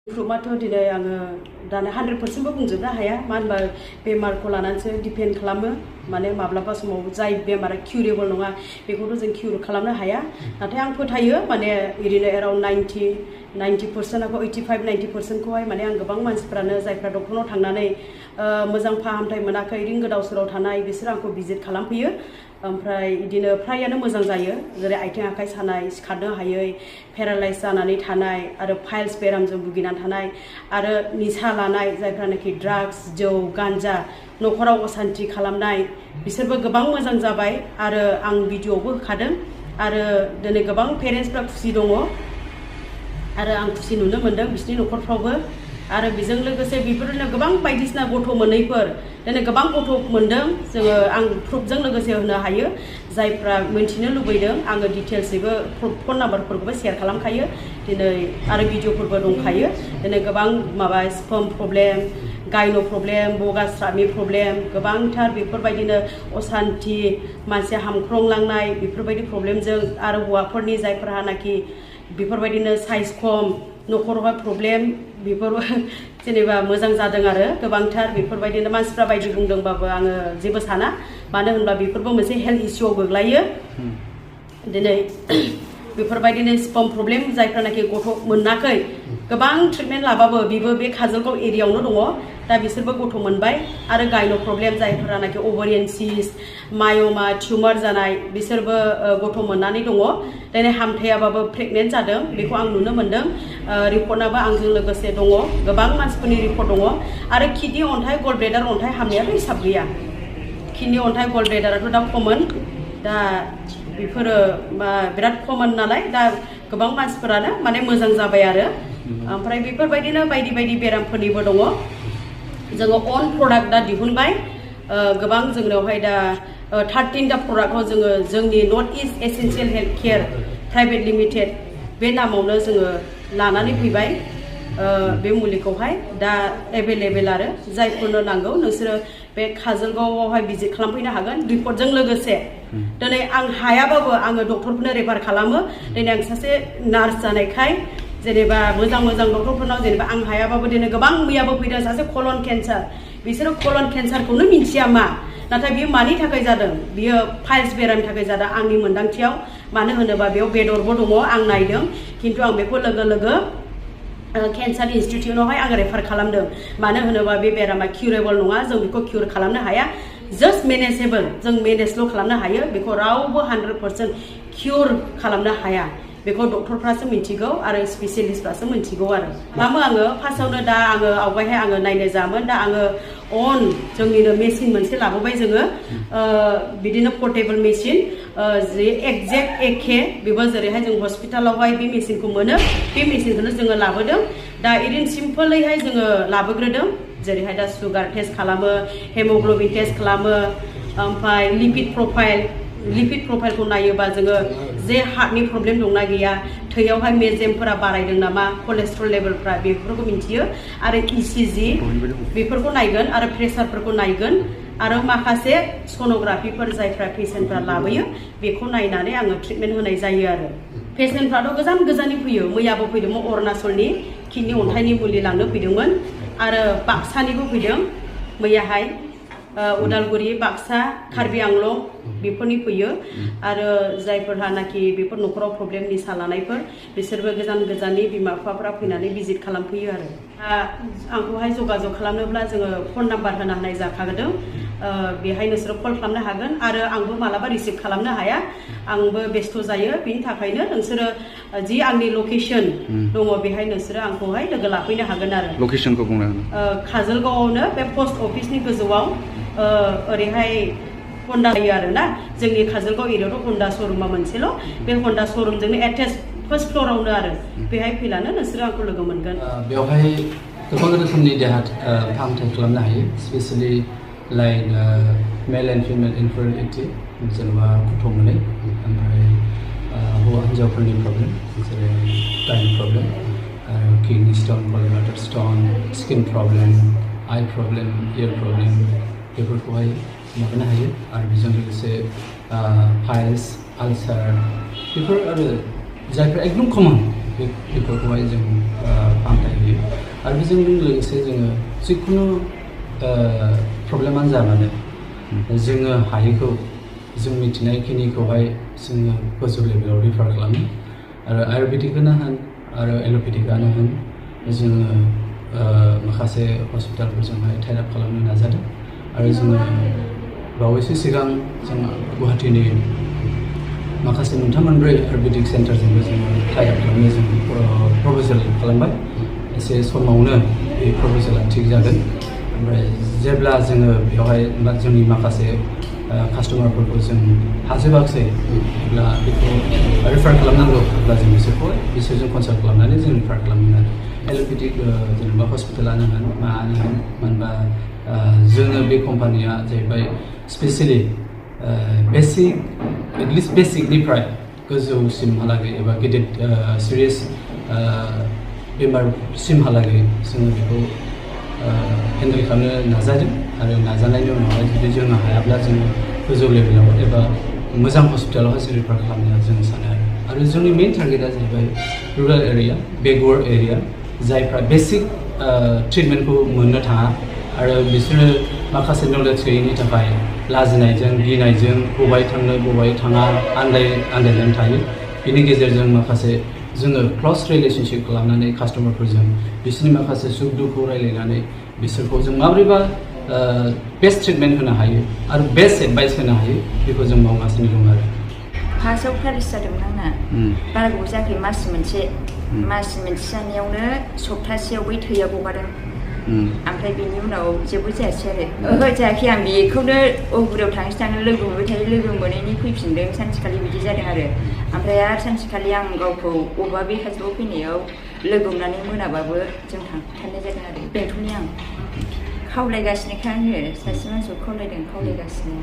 improvement दिनै आङो दानो 100% बो बुंजोबनो हाया मानो होनबा बेमारखौ लानानैसो डिपेन्ड खालामो माने माब्लाबा समाव जाय बेमारा किउरेबल नङा बेखौथ' जों किउर खालामनो हाया नाथाय आं फोथायो माने ओरैनो एराउन्ड 90% 85-90% खौहाय माने आं गोबां मानसिफोरानो जायफ्रा डक्टरनाव थांनानै मोजां फाहामथाय मोनाखै ओरैनो गोदाव सोराव थानाय बिसोर आंखौ भिजिट खालामफैयो ओमफ्राय बिदिनो फ्रायानो मोजां जायो जेरै आथिं आखाइ सानाय सिखारनो हायै पेरालाइज जानानै थानाय आरो फाइल्स बेरामजों भुगिनानै थानाय आरो निसा लानाय जायफ्रानाखि ड्राग्स जौ गान्जा न'खराव असान्ति खालामनाय बिसोरबो गोबां मोजां जाबाय आरो आं भिडिअ'बो होखादों आरो दिनै गोबां पेरेन्टसफ्रा खुसि दङ आरो आं खुसि नुनो मोनदों बिसोरनि न'खरफ्रावबो आरो बेजों लोगोसे बेफोरनो गोबां बायदिसिना गथ' मोनैफोर दिनै गोबां गथ' मोनदों जोङो आं प्रुफजों लोगोसे होनो हायो जायफ्रा मिन्थिनो लुबैदों आङो डिटेल्सैबो फन नाम्बारफोरखौबो शेयार खालामखायो दिनै आरो भिडिअ'फोरबो दंखायो दिनै गोबां माबा स्पर्म प्रब्लेम गायन' प्रब्लेम बगास्राबनि प्रब्लेम गोबांथार बेफोरबायदिनो असान्ति मानसिया हामख्रंलांनाय बेफोरबायदि प्रब्लेमजों आरो हौवाफोरनि जायफोरहानाखि बेफोरबायदिनो साइज खम न'खरावहाय प्रब्लेम बेफोर जेनेबा मोजां जादों आरो गोबांथार बेफोरबायदिनो मानसिफ्रा बायदि बुंदोंबाबो आङो जेबो साना मानो होनबा बेफोरबो मोनसे हेल्थ इस्युआव गोग्लैयो दिनै बेफोरबायदिनो स्पर्म प्रब्लेम जायफ्रानाखि गथ' मोनाखै गोबां ट्रिटमेन्ट लाबाबो बेबो बे काजलगाव एरियायावनो दङ दा बिसोरबो गथ' मोनबाय आरो गायन' प्रब्लेम जायफ्रानाखि ओभारियान सिस्ट माय'मा टिउमार जानाय बिसोरबो गथ' मोननानै दङ दिनै हामथायाबाबो प्रेगनेन्ट जादों बेखौ आं नुनो मोनदों रिपर्टआबो आंजों लोगोसे दङ गोबां मानसिफोरनि रिपर्ट दङ आरो किडनि अन्थाइ गल ब्लेडार अन्थाइ हामनायाथ' हिसाब गैया किडनि अन्थाइ गल ब्लेडाराथ' दा कमन दा बेफोरो बिराद कमन नालाय दा गोबां मानसिफोरानो माने मोजां जाबाय आरो ओमफ्राय बेफोरबायदिनो बायदि बायदि बेरामफोरनिबो दङ जोङो अन प्रडाक्ट दा दिहुनबाय गोबां जोंनावहाय दा 13टा प्रडाक्टखौ जोङो जोंनि north east essential health care private limited बे नामावनो जोङो लानानै फैबाय बे मुलिखौहाय दा एभेलेबेल आरो जायफोरनो नांगौ नोंसोरो बे काजलगावआवहाय भिजिट खालामफैनो हागोन रिपर्टजों लोगोसे दिनै आं हायाबाबो आङो डक्टरफोरनो रेफार खालामो दिनै आं सासे नार्स जानायखाय जेनेबा मोजां डक्टरफोरनाव जेनेबा आं हायाबाबो दिनै गोबां मैयाबो फैदों सासे कलन केन्सार बिसोरो कलन केन्सारखौनो मिन्थिया मा नाथाय बियो मानि थाखाय जादों बियो फाइल्स बेरामनि थाखाय जादों आंनि मोन्दांथियाव मानो होनोबा बेयाव बेदरबो दङ आं नायदों खिन्थु आं बेखौ लोगो केन्सार इन्स्टिटिउटआवहाय आं रेफार खालामदों मानो होनोबा बे बेरामा किउरेबल नङा जों बेखौ किउर खालामनो हाया जास्ट मेनेजेबल जों मेनेजल' खालामनो हायो बेखौ रावबो 100% किउर खालामनो हाया बेखौ डक्टरफ्रासो मिन्थिगौ आरो स्पेसियलिस्टफ्रासो मिन्थिगौ आरो खालामो आङो फार्स्टआवनो दा आङो आवगायहाय आङो नायनो जामोन दा आङो अन जोंनिनो मेसिन मोनसे लाबोबाय जोङो बिदिनो पर्टेबल मेसिन जे एक्जेक्ट एखे बेबो जेरैहाय जों हस्पिटालावहाय बे मेसिनखौ मोनो बे मेसिनखौनो जोङो लाबोदों दा ओरैनो सिम्पोलैहाय जोङो लाबोग्रोदों जेरैहाय दा सुगार टेस्ट खालामो हेमोग्ल'बिन टेस्ट खालामो ओमफ्राय लिपिड प्रफाइलखौ नायोबा जोङो जे हार्टनि प्रब्लेम दंना गैया थैयावहाय मेजेमफोरा बारायदों नामा कलेस्ट्रल लेभेलफ्रा बेफोरखौ मिन्थियो आरो इसिजि बेफोरखौ नायगोन आरो प्रेसारफोरखौ नायगोन आरो माखासे सन'ग्राफिफोर जायफ्रा पेसेन्टफ्रा लाबोयो बेखौ नायनानै आङो ट्रिटमेन्ट होनाय जायो आरो पेसेन्टफ्राथ' गोजाननि फैयो मैयाबो फैदोंमोन अरुणाचलनि किडनि अन्थाइनि मुलि लांनो फैदोंमोन आरो बाक्सानिबो फैदों मैयाहाय उदालगुरि बाक्सा कार्बि आंलं बेफोरनि फैयो आरो जायफोरहानाखि बेफोर न'खराव प्रब्लेम निसा लानायफोर बिसोरबो गोजाननि बिमा बिफाफोरा फैनानै भिजिट खालामफैयो आरो आंखौहाय जगाजग खालामनोब्ला जोङो फन नाम्बार होनो हानाय जाखादों बेहाय नोंसोरो कल खालामनो हागोन आरो आंबो मालाबा रिसिभ खालामनो हाया आंबो बेस्थ' जायो बेनि थाखायनो नोंसोरो जि आंनि लकेसन दङ बेहाय नोंसोरो आंखौहाय लोगो लाफैनो हागोन आरो लकेसनखौ बुंनो हागोन काजलगावआवनो बे पोस्ट अफिसनि गोजौआव ओरैहाय हन्डा जायो आरोना जोंनि काजलगाव एरियायावथ' हन्डा श'रुमा मोनसेल' बे हन्डा श'रुमजोंनो एटेच फार्स्ट फ्ल'रावनो आरो बेहाय फैलानो नोंसोरो आंखौ लोगो मोनगोन बेवहाय गोबां रोखोमनि देहा फाहामथाय खालामनो हायो specially like male and female infertility जेनेबा गथ' मोनै ओमफ्राय हौवा हिन्जावफोरनि प्रब्लेम जेरै गाइन problem kidney stone bladder stone skin problem eye problem ear problem बेफोरखौहाय माबानो हायो आरो बेजों लोगोसे फाइल्स आलसार बेफोर आरो जायफोर एकदम कमन बेफोरखौहाय जों फाहामथाय होयो आरो बेजों लोगोसे जोङो जिखुनु प्रब्लेमानो जा मानो जोङो हायैखौ जों मिथिनायखिनिखौहाय जोङो गोजौ लेभेलाव रिफार खालामो आरो आयुर्वेदिकआनो होन आरो एल'पेथिकआनो होन जोङो माखासे हस्पिटालफोरजोंहाय टाइ आप खालामनो नाजादों आरो जोङो बावैसो सिगां जों गुवाहाटीनि माखासे मोनथाम मोनब्रै आयुर्वेदिक सेन्टारजोंबो जोङो टाइ आप खालामनो जों प्रप'जेल खालामबाय एसे समावनो बे प्रप'जेला थिग जागोन ओमफ्राय जेब्ला जोङो बेवहाय जोंनि माखासे कास्टमारफोरखौ जों हाजोबाखसै अब्ला बेखौ रिफार खालामनांगौ अब्ला जों बिसोरजों कनसाल्ट खालामनानै जों रिफार खालामगोन आरो एल'पेथिक जेनेबा हस्पिटालानो होन मानो होन मानोबा जोङो बे कम्पानिया जाहैबाय स्पेसियेलि बेसिक एटलिस्ट बेसिकनिफ्राय गोजौसिमहालागै एबा गेदेर सिरियास बेमारसिमहालागै जोङो बेखौ हेन्डेल खालामनो नाजादों आरो नाजानायनि उनावहाय जुदि जोङो हायाब्ला जोङो गोजौ लेभेलाव एबा मोजां हस्पिटालावहाय जों रिफार खालामनो जों सानो आरो जोंनि मेइन टारगेटआ जाहैबाय रुरेल एरिया बेकवार्ड एरिया जायफ्रा बेसिक ट्रिटमेन्टखौ मोननो थाङा आरो बिसोरो माखासे नलेज गैयैनि थाखाय लाजिनायजों गिनायजों बबेहाय थांनो बबेहाय थाङा आन्दायनानै थायो बिनि गेजेरजों माखासे जोङो क्लस रिलेशनशिप खालामनानै कास्टमारफोरजों बिसोरनि माखासे सुख दुखु रायलायनानै बिसोरखौ जों माबोरैबा बेस्ट ट्रिटमेन्ट होनो हायो आरो बेस्ट एडभाइस होनो हायो बेखौ जों मावगासिनो दं आरो फार्स्टआव पेरिस जादोंमोन आंना बारा गोबाव जायाखै मास मोनसे जानायावनो सप्तासेयाव बै थैया गगादों ओमफ्राय बेनि उनाव जेबो जायासै आरो ओहो जायाखै आं बेखौनो अगुरियाव थाङो लोगो मोनबाय थायो लोगो मोनैनि फैफिनदों सानसेखालि बिदि जादों आरो ओमफ्राय आरो सानसेखालि आं गावखौ बबेबा बे काजोलगाव फैनायाव लोगो हमनानै मोनाबाबो जों थांथारनाय जादों आरो बेंथलनि आं खावलायगासिनोखा आङो सासे मानसिखौ खावलायगासिनो